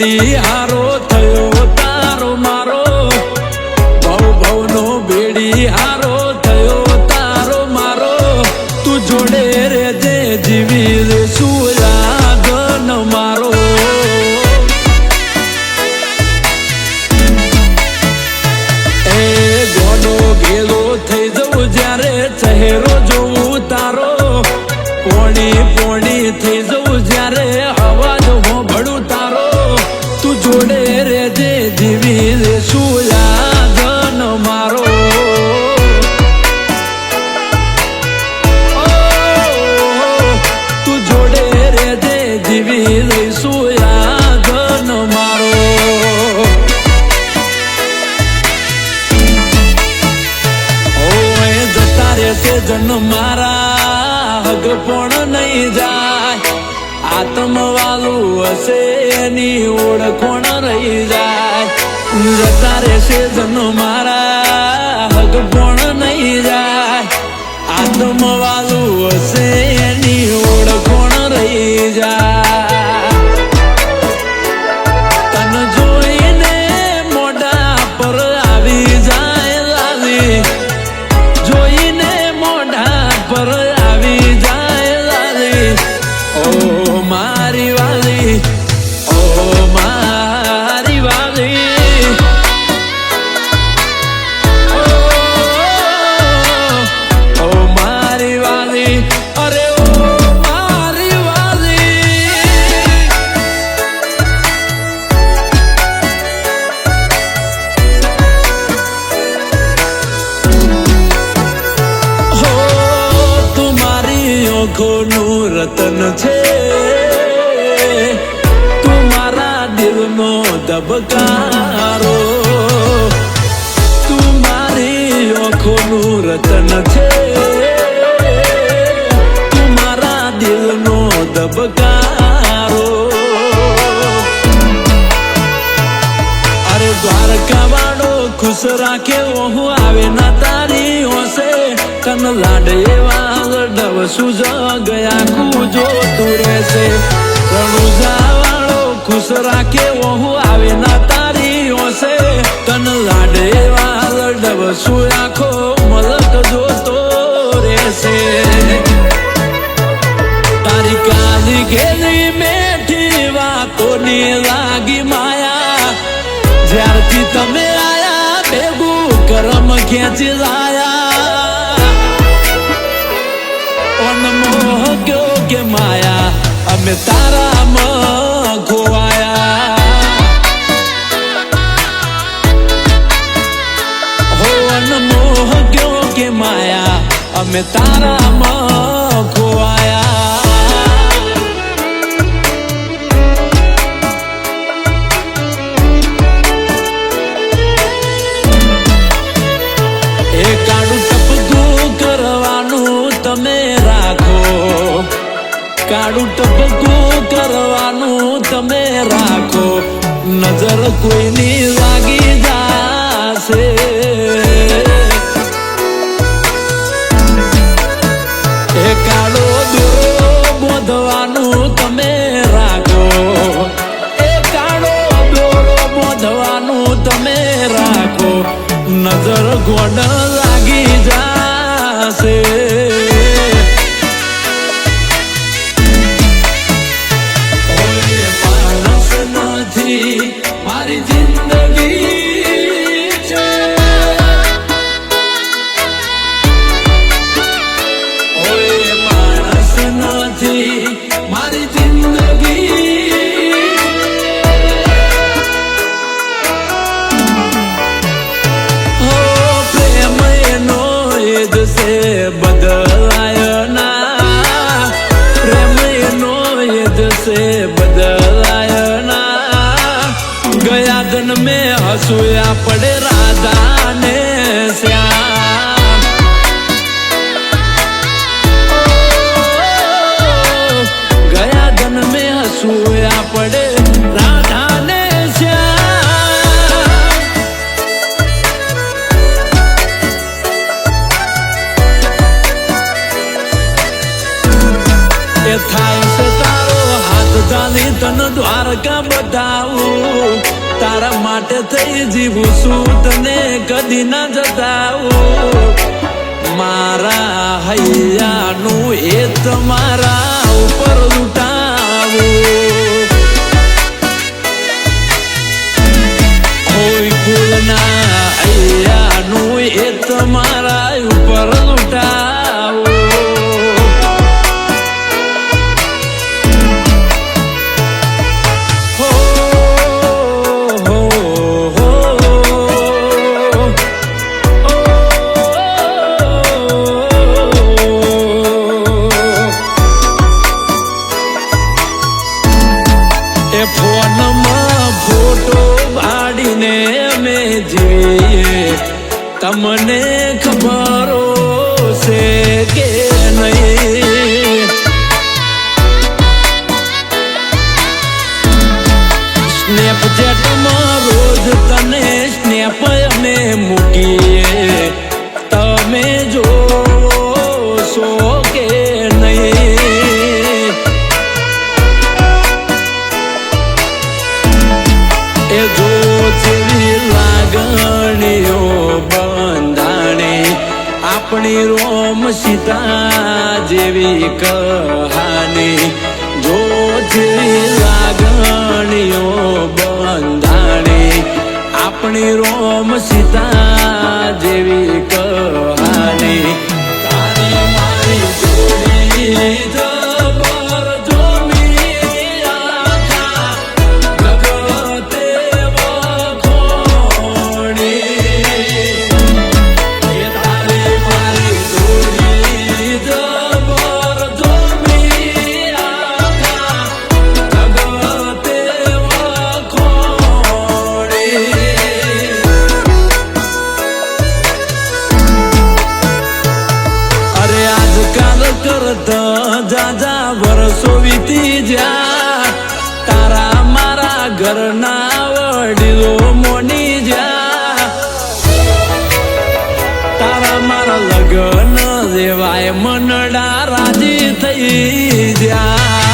બેડી હારો થયો તારો મારો ભવ ભવનો બેડી હારો થયો તારો મારો તું જોડે રેજે જીવી રેશું યાદ મારો એ ગોડો ગેલો થઈ જવું જ્યારે ચહેરો જોવું તારો પોણી પોણી થઈ જવું જ્યારે અવાજ હોભળું તારો તું જોડે રેજે જીવી રેશું યાદ મારો તું જોડે રેજે જીવી રેશું યાદ મારો ઓય જતા રહેશે જન મારા હગ પણ નહીં જાય આત્મવાલું હશે એની ઓળખોણ રહી જાય જતા રહેશે જન મારા હગ પણ નહીં જાય આત્મવાલું હશે એની ઓળખોણ રહી જાય તન જોઈને મોઢા પર આવી જાય લાલી જોઈને મોઢા પર આવી જાય લાલી ઓ મારી વાલી ઓ મારી વાલી ઓ મારી વાલી અરે ઓ મારી વાલી હો તું મારી આંખોનું રતન છે તું મારા દિલનો ધબકારો તું મારી આંખોનું રતન છે તું મારા દિલનો ધબકારો અરે દ્વારકા વાળો ખુશ રાખે હું આવે ના તારી હોશે તન લાડ એવા ડવ સુજ ગયા કુજો તું રહેશે રણુજા વાળો ખુશ રાખે હું આવે ના તારી હોશે તન લાડ એવા ડવ સુ આખો મલક જોતો રહેશે તારી કાલી ઘેલી મેઠી વાતોની લાગી માયા જ્યારથી તમે આયા ભેગું કરમ ખેંચી લાયા અનમોહ ગયો કે માયા અમે તારામાં ખોવાયા હો અનમોહ ગયો કે માયા અમે તારામાં ખોવાયા એ કાળું ટપકું કરવાનું તમે રાખો કાળું ટપકું કરવાનું તમે રાખો નજર કોઈની લાગી જાશે એ કાળો દોરો બોધવાનું તમે રાખો એ કાળો દોરો બોધવાનું તમે રાખો નજર ગોડ લાગી જાશે મારી જિંદગી છે ઓય માણસ નથી મારી જિંદગી હો પ્રેમ એનો એ જશે બદલાય ના પ્રેમ એનો એ જશે બદલાય ના ગયા દન મેં હસુયા પડે રાધા ને શ્યામ ગયા દન મેં હસુયા પડે રાધા ને શ્યામ એ થાય છે તારો હાથ આવતાની તન દ્વારકા બતાવું તારા માટે થઈ જીવું છું તને કદી ના જતાવું મારા હૈયાનું એ તમારા ઉપર લૂંટાવું કોઈ કુલના હૈયાનું એ તમારા ઉપર લૂંટાવું ફોનમાં ફોટો પાડીને અમે જોઈએ તમને ખબર છે કે નહીં સ્નેપચેટમાં રોજ તને સ્નેપ અમે મૂકીએ તમે જોશો કે નહીં એ જો જેવી લાગણીઓ બંધાણી આપણી રોમ સીતા જેવી કહાની જો જેવી લાગણીઓ બંધાણી આપણી રોમ સીતા જેવી કહાની તારી મારી જોડી જબર જોમી આખા જગતે કરતા જાજા વર્ષો વીતી જા તારા મારા ઘરના વડીલો મોની જા તારા મારા લગ્ન જેવાય મનડા રાજી થઈ જા